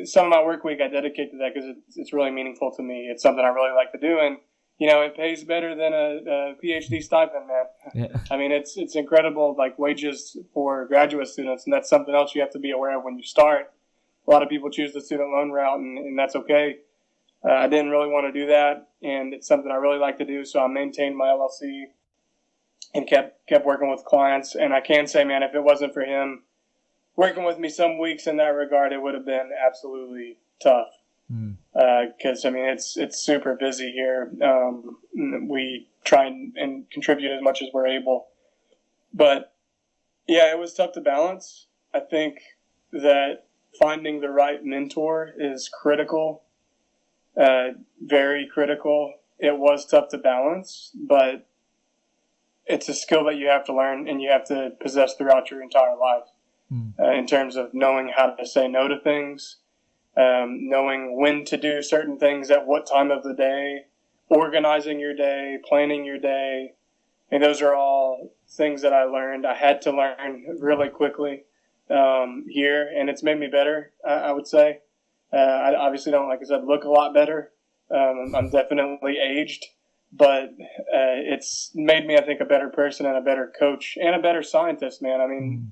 some of my work week I dedicate to that because it's really meaningful to me. It's something I really like to do, and it pays better than a PhD stipend, man. Yeah. I mean, it's incredible, like wages for graduate students, and that's something else you have to be aware of when you start. A lot of people choose the student loan route, and that's okay. I didn't really want to do that, and it's something I really like to do, so I maintained my LLC and kept working with clients. And I can say, man, if it wasn't for him working with me some weeks in that regard, it would have been absolutely tough. Because it's super busy here. We try and contribute as much as we're able, but yeah, it was tough to balance. I think that finding the right mentor is critical, very critical. It was tough to balance, but it's a skill that you have to learn and you have to possess throughout your entire life, in terms of knowing how to say no to things, knowing when to do certain things at what time of the day, organizing your day, planning your day. And those are all things that I learned. I had to learn really quickly here, and it's made me better, I would say. I obviously don't, like I said, look a lot better. I'm definitely aged, but it's made me, I think, a better person and a better coach and a better scientist, man. I mean,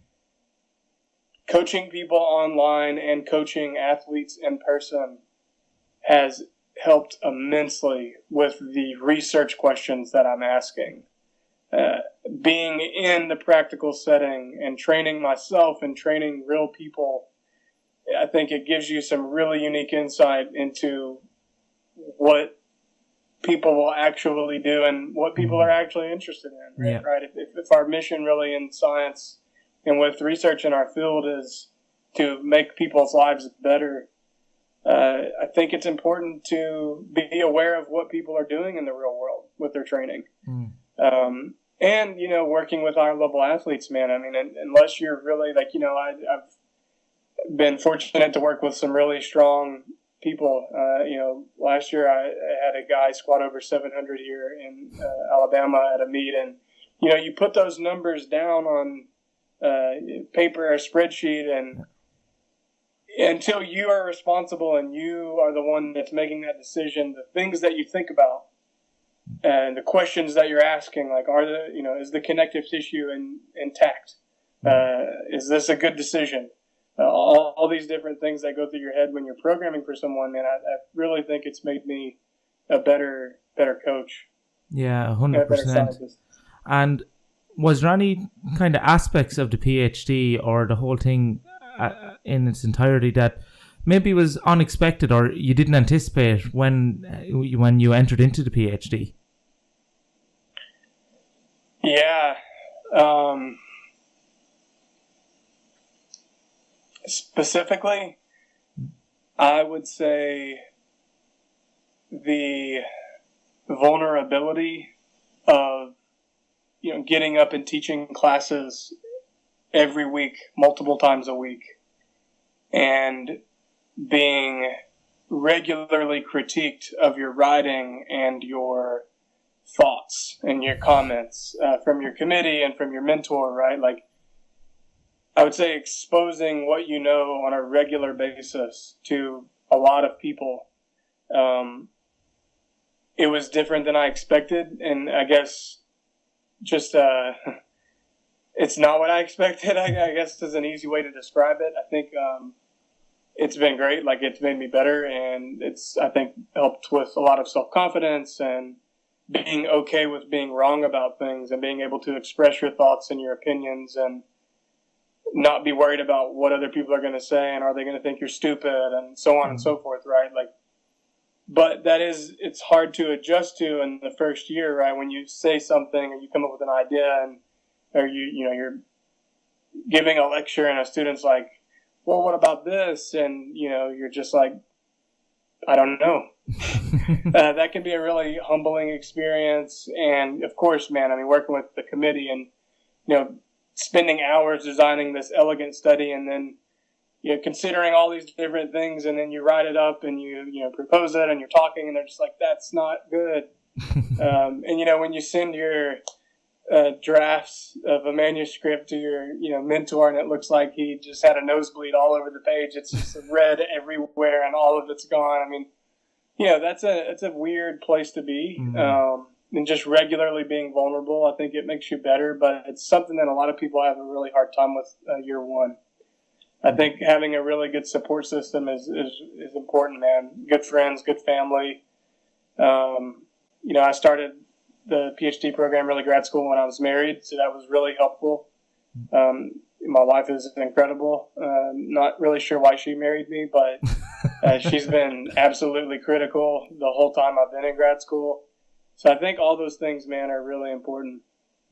coaching people online and coaching athletes in person has helped immensely with the research questions that I'm asking. Being in the practical setting and training myself and training real people, I think it gives you some really unique insight into what people will actually do and what people are actually interested in, right? Yeah. Right? If our mission really in science and with research in our field is to make people's lives better, I think it's important to be aware of what people are doing in the real world with their training. And, working with higher level athletes, man, I mean, unless you're really I've been fortunate to work with some really strong people. Last year I had a guy squat over 700 here in Alabama at a meet, and, you put those numbers down on paper or spreadsheet, and until you are responsible and you are the one that's making that decision, the things that you think about and the questions that you're asking, like, is the connective tissue intact? Is this a good decision? All these different things that go through your head when you're programming for someone, man, I really think it's made me a better coach. Yeah, 100%. And was there any kind of aspects of the PhD or the whole thing in its entirety that maybe was unexpected or you didn't anticipate when you entered into the PhD? Yeah. Specifically, I would say the vulnerability of, getting up and teaching classes every week, multiple times a week, and being regularly critiqued of your writing and your thoughts and your comments from your committee and from your mentor, right? Like, I would say exposing what you know on a regular basis to a lot of people. It was different than I expected, and I guess just it's not what I expected, I guess is an easy way to describe it. I think it's been great. Like, it's made me better, and it's, I think, helped with a lot of self-confidence and being okay with being wrong about things and being able to express your thoughts and your opinions and not be worried about what other people are going to say and are they going to think you're stupid and so on and so forth, right? Like, but it's hard to adjust to in the first year, right? When you say something or you come up with an idea or you're giving a lecture and a student's like, well, what about this? And, you're just like, I don't know. That can be a really humbling experience. And of course, man, I mean, working with the committee and, spending hours designing this elegant study and then, considering all these different things, and then you write it up and you propose it and you're talking and they're just like, that's not good. And, when you send your drafts of a manuscript to your mentor and it looks like he just had a nosebleed all over the page, it's just red everywhere and all of it's gone. I mean, that's a weird place to be. And just regularly being vulnerable, I think it makes you better, but it's something that a lot of people have a really hard time with year one. I think having a really good support system is important, man. Good friends, good family. I started the PhD program, early grad school, when I was married, so that was really helpful. My wife is incredible. Not really sure why she married me, but she's been absolutely critical the whole time I've been in grad school. So I think all those things, man, are really important.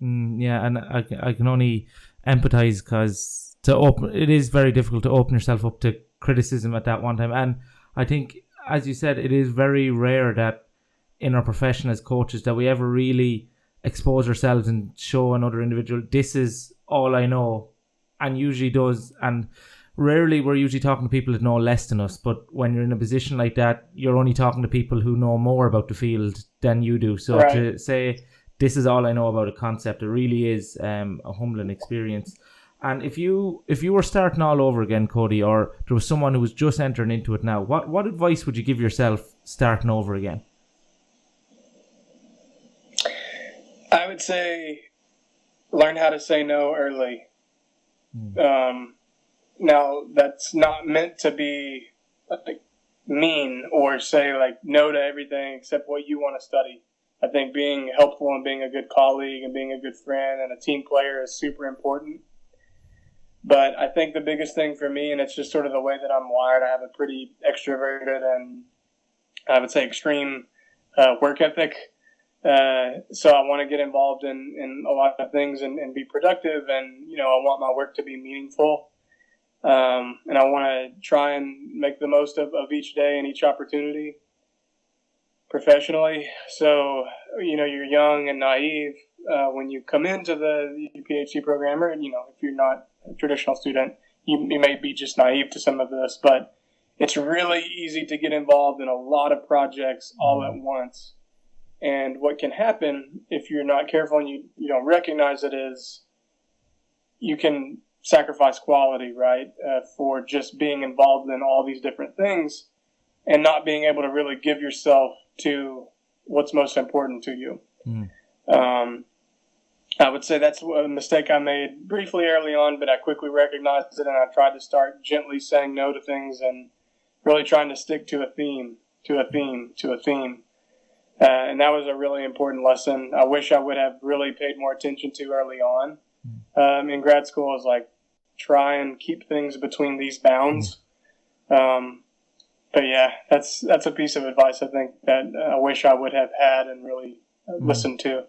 Yeah, and I can only empathize because it is very difficult to open yourself up to criticism at that one time. And I think, as you said, it is very rare that in our profession as coaches that we ever really expose ourselves and show another individual, this is all I know, and usually does. And rarely we're usually talking to people that know less than us, but when you're in a position like that, you're only talking to people who know more about the field than you do. So right. To say, this is all I know about a concept, it really is a humbling experience. And if you were starting all over again, Cody, or there was someone who was just entering into it now, what advice would you give yourself starting over again? I would say learn how to say no early. Now, that's not meant to be like mean or say like no to everything except what you want to study. I think being helpful and being a good colleague and being a good friend and a team player is super important. But I think the biggest thing for me, and it's just sort of the way that I'm wired, I have a pretty extroverted and I would say extreme work ethic. So I want to get involved in a lot of things and be productive, and I want my work to be meaningful. And I want to try and make the most of each day and each opportunity professionally. So, you're young and naive when you come into the PhD program, or, if you're not a traditional student, you may be just naive to some of this, but it's really easy to get involved in a lot of projects all at once. And what can happen if you're not careful and you don't recognize it is you can sacrifice quality, right, for just being involved in all these different things and not being able to really give yourself to what's most important to you. I would say that's a mistake I made briefly early on, but I quickly recognized it, and I tried to start gently saying no to things and really trying to stick to a theme. And that was a really important lesson. I wish I would have really paid more attention to early on. In grad school, is like, try and keep things between these bounds. But yeah, that's a piece of advice I think that I wish I would have had and really listened to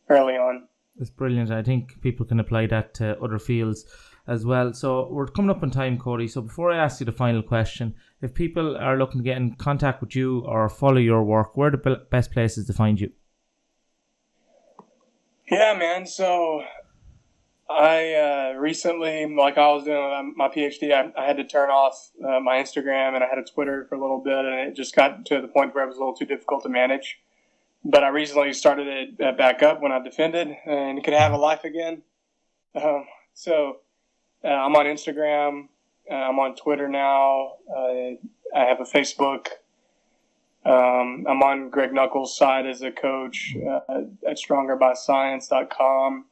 early on. It's brilliant. I think people can apply that to other fields as well. So we're coming up on time, Cody. So before I ask you the final question, if people are looking to get in contact with you or follow your work, where are the best places to find you? Yeah, man. So I recently, like I was doing my PhD, I had to turn off my Instagram, and I had a Twitter for a little bit, and it just got to the point where it was a little too difficult to manage. But I recently started it back up when I defended and could have a life again. So I'm on Instagram. I'm on Twitter now. I have a Facebook. I'm on Greg Knuckles' side as a coach at strongerbyscience.com.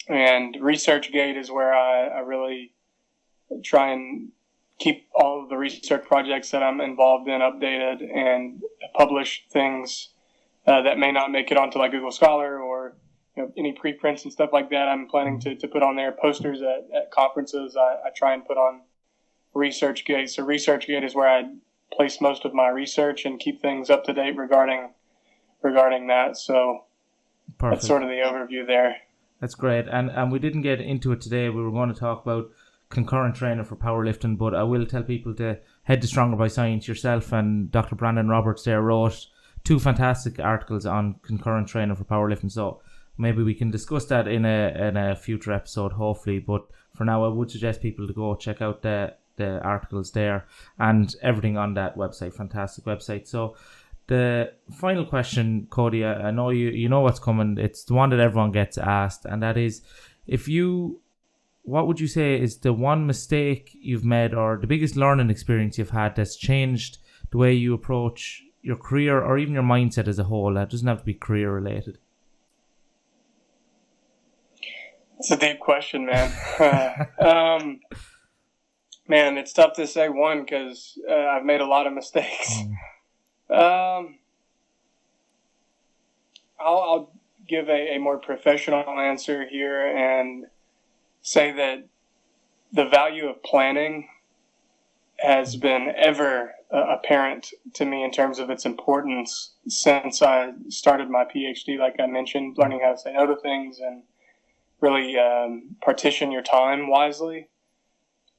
And ResearchGate is where I really try and keep all of the research projects that I'm involved in updated and publish things that may not make it onto like Google Scholar or any preprints and stuff like that. I'm planning to put on there posters at conferences. I try and put on ResearchGate. So ResearchGate is where I place most of my research and keep things up to date regarding that. So Perfect. That's sort of the overview there. That's great. And we didn't get into it today. We were going to talk about concurrent training for powerlifting, but I will tell people to head to Stronger by Science. Yourself and Dr. Brandon Roberts there wrote 2 fantastic articles on concurrent training for powerlifting. So maybe we can discuss that in a future episode, hopefully. But for now, I would suggest people to go check out the articles there and everything on that website. Fantastic website. So the final question, Cody, I know you know what's coming. It's the one that everyone gets asked, and that is, what would you say is the one mistake you've made or the biggest learning experience you've had that's changed the way you approach your career or even your mindset as a whole? That doesn't have to be career related. It's a deep question, man. Man, it's tough to say one because I've made a lot of mistakes. I'll give a more professional answer here and say that the value of planning has been ever apparent to me in terms of its importance since I started my PhD. Like I mentioned, learning how to say no to things and really partition your time wisely.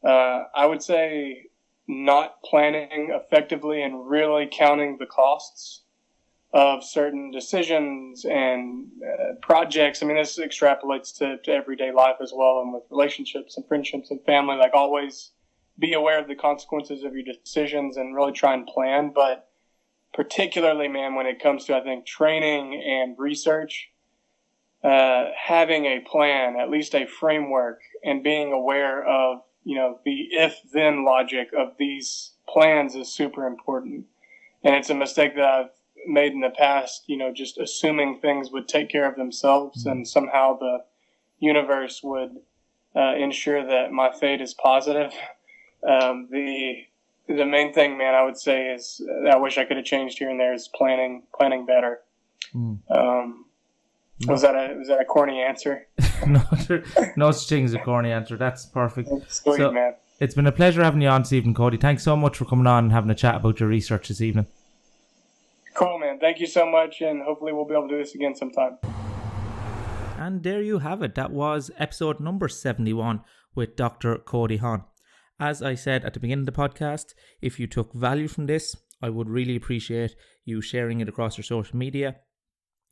I would say not planning effectively and really counting the costs of certain decisions and projects. I mean, this extrapolates to everyday life as well, and with relationships and friendships and family. Like, always be aware of the consequences of your decisions and really try and plan. But particularly, man, when it comes to, I think, training and research, having a plan, at least a framework, and being aware of, the if-then logic of these plans is super important. And it's a mistake that I've made in the past, just assuming things would take care of themselves and somehow the universe would ensure that my fate is positive. The main thing, man, I would say is I wish I could have changed here and there is planning better. Was that a corny answer? No such thing as a corny answer. That's perfect. Sweet, man. It's been a pleasure having you on this evening, Cody. Thanks so much for coming on and having a chat about your research this evening. Cool, man. Thank you so much, and hopefully we'll be able to do this again sometime. And there you have it. That was episode number 71 with Dr. Cody Haun. As I said at the beginning of the podcast, if you took value from this, I would really appreciate you sharing it across your social media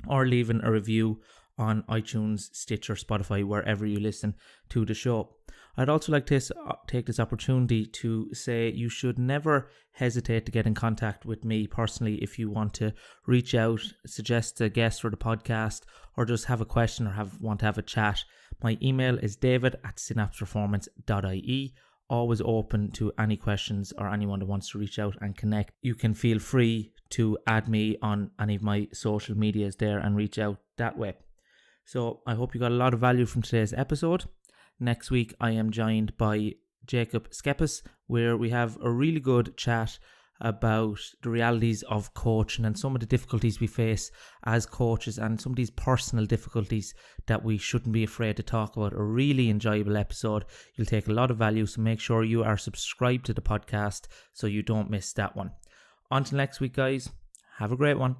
or leaving a review on iTunes, Stitcher, Spotify, wherever you listen to the show. I'd also like to take this opportunity to say you should never hesitate to get in contact with me personally if you want to reach out, suggest a guest for the podcast, or just have a question or want to have a chat. My email is david@synapseperformance.ie. Always open to any questions or anyone that wants to reach out and connect. You can feel free to add me on any of my social medias there and reach out that way. So I hope you got a lot of value from today's episode. Next week I am joined by Jacob Skepis, where we have a really good chat about the realities of coaching and some of the difficulties we face as coaches and some of these personal difficulties that we shouldn't be afraid to talk about. A really enjoyable episode. You'll take a lot of value, so make sure you are subscribed to the podcast so you don't miss that one. Until next week, guys, have a great one.